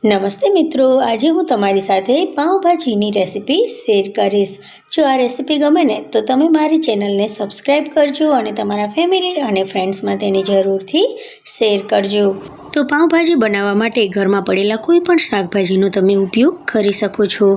નમસ્તે મિત્રો, આજે હું તમારી સાથે પાઉંભાજીની રેસીપી શેર કરીશ। જો આ રેસીપી ગમે ને તો તમે મારી ચેનલને સબસ્ક્રાઈબ કરજો અને તમારા ફેમિલી અને ફ્રેન્ડ્સમાં તેને જરૂરથી શેર કરજો। તો પાઉંભાજી બનાવવા માટે ઘરમાં પડેલા કોઈ પણ શાકભાજીનો તમે ઉપયોગ કરી શકો છો।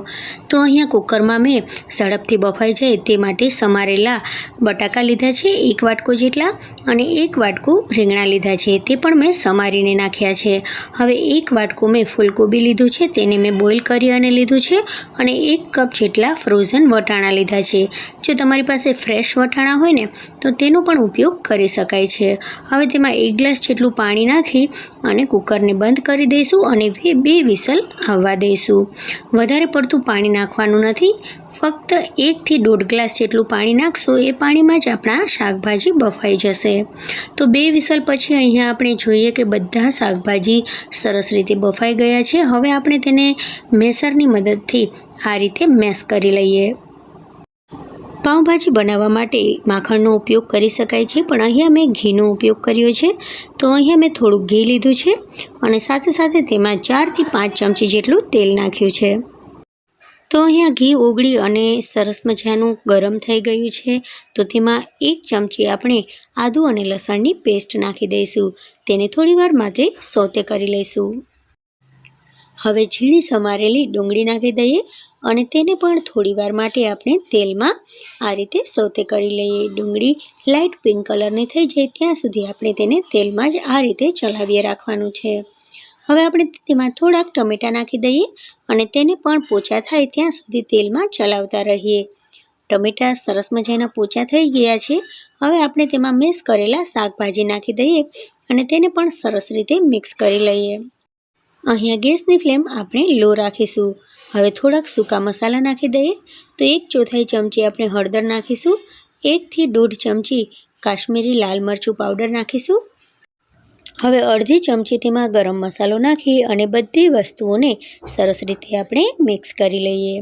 તો અહીંયા કુકરમાં મેં ઝડપથી બફાઈ જાય તે માટે સમારેલા બટાકા લીધા છે 1 વાટકો જેટલા, અને 1 વાટકો રીંગણા લીધા છે, તે પણ મેં સમારીને નાખ્યા છે। હવે 1 વાટકો મેં ફૂલકોબી લીધું છે, તેને મેં બોઇલ કરી અને લીધું છે, અને 1 કપ જેટલા ફ્રોઝન વટાણા લીધા છે। જો તમારી પાસે ફ્રેશ વટાણા હોય ને તો તેનો પણ ઉપયોગ કરી શકાય છે। હવે તેમાં 1 ગ્લાસ જેટલું પાણી નાખી અને કુકરને બંધ કરી દઈશું અને 2 વિસલ આવવા દઈશું। વધારે પડતું પાણી નાખવાનું નથી, ફક્ત 1 થી 1.5 ગ્લાસ જેટલું પાણી નાખશો, એ પાણીમાં જ આપણા શાકભાજી બફાઈ જશે। તો 2 વિસલ પછી અહીંયા આપણે જોઈએ કે બધા શાકભાજી સરસ રીતે બફાઈ ગયા છે। હવે આપણે તેને મેસરની મદદથી આ રીતે મેશ કરી લઈએ। પાઉંભાજી બનાવવા માટે માખણનો ઉપયોગ કરી શકાય છે, પણ અહીંયા મેં ઘીનો ઉપયોગ કર્યો છે। તો અહીંયા મેં થોડુંક ઘી લીધું છે અને સાથે સાથે તેમાં 4 થી 5 ચમચી જેટલું તેલ નાખ્યું છે। તો અહીંયા ઘી ઓગળી અને સરસ મજાનું ગરમ થઈ ગયું છે। તો તેમાં 1 ચમચી આપણે આદુ અને લસણની પેસ્ટ નાખી દઈશું, તેને થોડીવાર માટે સોતે કરી લઈશું। હવે ઝીણી સમારેલી ડુંગળી નાખી દઈએ અને તેને પણ થોડીવાર માટે આપણે તેલમાં આ રીતે સોતે કરી લઈએ। ડુંગળી લાઇટ પિંક કલરની થઈ જાય ત્યાં સુધી આપણે તેને તેલમાં જ આ રીતે ચલાવીએ રાખવાનું છે। હવે આપણે તેમાં થોડાક ટમેટાં નાખી દઈએ અને તેને પણ પોચા થાય ત્યાં સુધી તેલમાં ચલાવતા રહીએ। ટમેટાં સરસ મજાના પોચા થઈ ગયા છે। હવે આપણે તેમાં મિક્સ કરેલા શાકભાજી નાખી દઈએ અને તેને પણ સરસ રીતે મિક્સ કરી લઈએ। અહીંયા ગેસની ફ્લેમ આપણે લો રાખીશું। હવે થોડાક સૂકા મસાલા નાખી દઈએ। તો 1/4 ચમચી આપણે હળદર નાખીશું, 1 થી 1.5 ચમચી કાશ્મીરી લાલ મરચું પાવડર નાખીશું। હવે અડધી ચમચી તેમાં ગરમ મસાલો નાખી અને બધી વસ્તુઓને સરસ રીતે આપણે મિક્સ કરી લઈએ।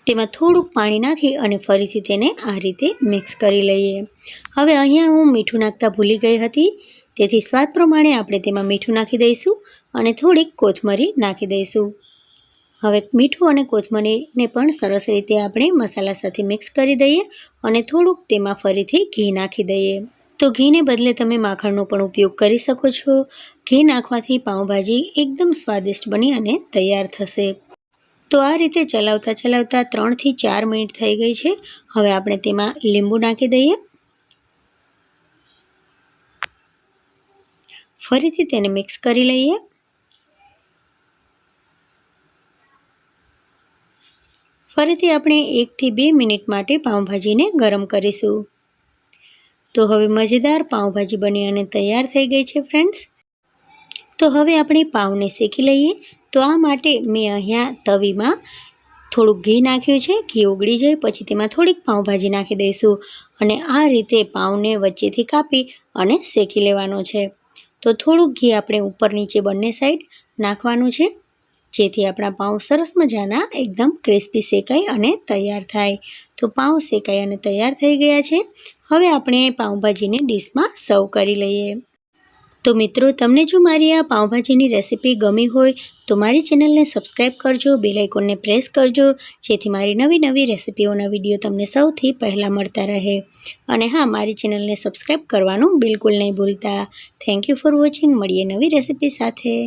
તેમાં થોડુંક પાણી નાખી અને ફરીથી તેને આ રીતે મિક્સ કરી લઈએ। હવે અહીંયા હું મીઠું નાખતા ભૂલી ગઈ હતી, તેથી સ્વાદ પ્રમાણે આપણે તેમાં મીઠું નાખી દઈશું અને થોડીક કોથમરી નાખી દઈશું। હવે મીઠું અને કોથમરીને પણ સરસ રીતે આપણે મસાલા સાથે મિક્સ કરી દઈએ અને થોડુંક તેમાં ફરીથી ઘી નાખી દઈએ। તો ઘીને બદલે તમે માખણનો પણ ઉપયોગ કરી શકો છો। ઘી નાખવાથી પાઉંભાજી એકદમ સ્વાદિષ્ટ બની અને તૈયાર થશે। તો આ રીતે ચલાવતા ચલાવતા 3 થી 4 મિનિટ થઈ ગઈ છે। હવે આપણે તેમાં લીંબુ નાખી દઈએ, ફરીથી તેને મિક્સ કરી લઈએ। ફરીથી આપણે 1 થી 2 મિનિટ માટે પાઉંભાજીને ગરમ કરીશું। તો હવે મજેદાર પાઉંભાજી બની અને તૈયાર થઈ ગઈ છે ફ્રેન્ડ્સ। તો હવે આપણે પાઉંને શેકી લઈએ। તો આ માટે મેં અહીંયા તવીમાં થોડુંક ઘી નાખ્યું છે। ઘી ઓગળી જાય પછી તેમાં થોડીક પાઉંભાજી નાખી દઈશું અને આ રીતે પાઉંને વચ્ચેથી કાપી અને શેકી લેવાનો છે। તો થોડુંક ઘી આપણે ઉપર નીચે બંને સાઈડ નાખવાનું છે, જેથી આપણા પાઉં સરસ મજાના એકદમ ક્રિસ્પી શેકાઈ અને તૈયાર થાય। તો પાઉં શેકાઈ અને તૈયાર થઈ ગયા છે। હવે આપણે પાઉંભાજીને ડીશમાં સર્વ કરી લઈએ। તો મિત્રો, તમને જો મારી આ પાઉંભાજીની રેસીપી ગમી હોય તો મારી ચેનલને સબસ્ક્રાઈબ કરજો, બેલ આઇકોનને પ્રેસ કરજો, જેથી મારી નવી નવી રેસીપીઓના વિડીયો તમને સૌથી પહેલાં મળતા રહે। અને હા, મારી ચેનલને સબસ્ક્રાઈબ કરવાનું બિલકુલ નહીં ભૂલતા। Thank you for watching. મળીએ નવી રેસીપી સાથે।